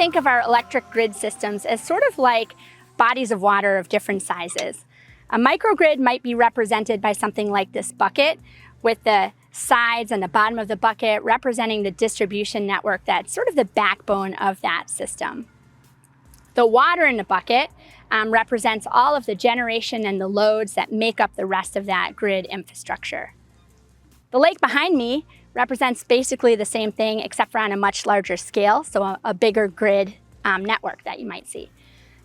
think of our electric grid systems as sort of like bodies of water of different sizes. A microgrid might be represented by something like this bucket, with the sides and the bottom of the bucket representing the distribution network that's sort of the backbone of that system. The water in the bucket represents all of the generation and the loads that make up the rest of that grid infrastructure. The lake behind me represents basically the same thing except for on a much larger scale, so a bigger grid network that you might see.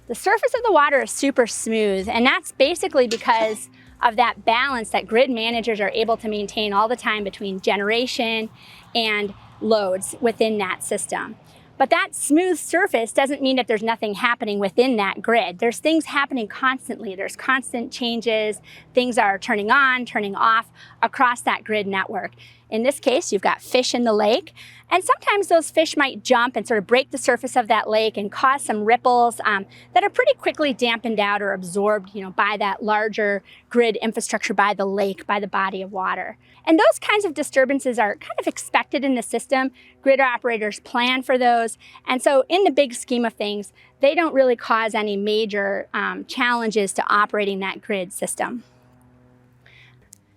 The surface of the water is super smooth, and that's basically because of that balance that grid managers are able to maintain all the time between generation and loads within that system. But that smooth surface doesn't mean that there's nothing happening within that grid. There's things happening constantly. There's constant changes. Things are turning on, turning off across that grid network. In this case, you've got fish in the lake, and sometimes those fish might jump and sort of break the surface of that lake and cause some ripples that are pretty quickly dampened out or absorbed, by that larger grid infrastructure, by the lake, by the body of water. And those kinds of disturbances are kind of expected in the system. Grid operators plan for those, and so in the big scheme of things, they don't really cause any major challenges to operating that grid system.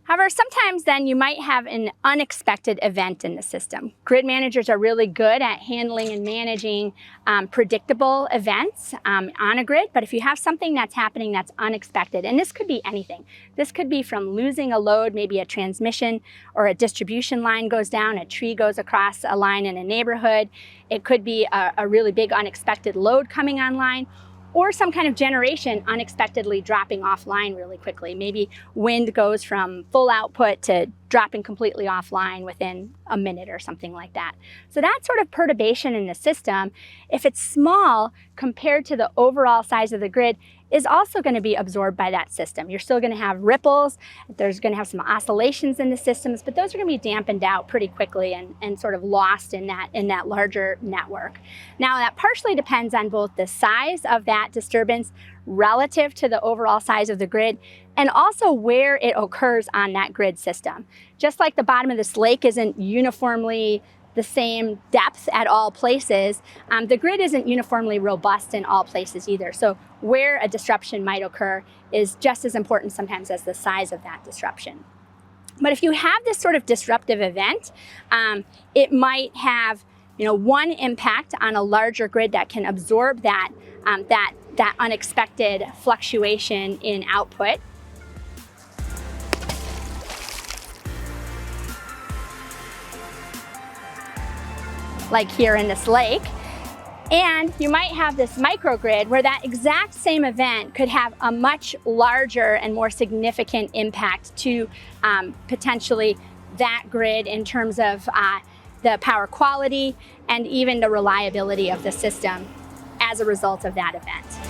However, sometimes then you might have an unexpected event in the system. Grid managers are really good at handling and managing predictable events on a grid, but if you have something that's happening that's unexpected, and this could be anything. This could be from losing a load, maybe a transmission or a distribution line goes down, a tree goes across a line in a neighborhood. It could be a really big unexpected load coming online, or some kind of generation unexpectedly dropping offline really quickly. Maybe wind goes from full output to dropping completely offline within a minute or something like that. So that sort of perturbation in the system, if it's small compared to the overall size of the grid, is also going to be absorbed by that system. You're still going to have ripples, there's going to have some oscillations in the systems, but those are going to be dampened out pretty quickly and sort of lost in that larger network. Now that partially depends on both the size of that disturbance relative to the overall size of the grid, and also where it occurs on that grid system. Just like the bottom of this lake isn't uniformly the same depth at all places, the grid isn't uniformly robust in all places either. So where a disruption might occur is just as important sometimes as the size of that disruption. But if you have this sort of disruptive event, it might have one impact on a larger grid that can absorb that unexpected fluctuation in output. Like here in this lake. And you might have this microgrid where that exact same event could have a much larger and more significant impact to potentially that grid in terms of the power quality and even the reliability of the system as a result of that event.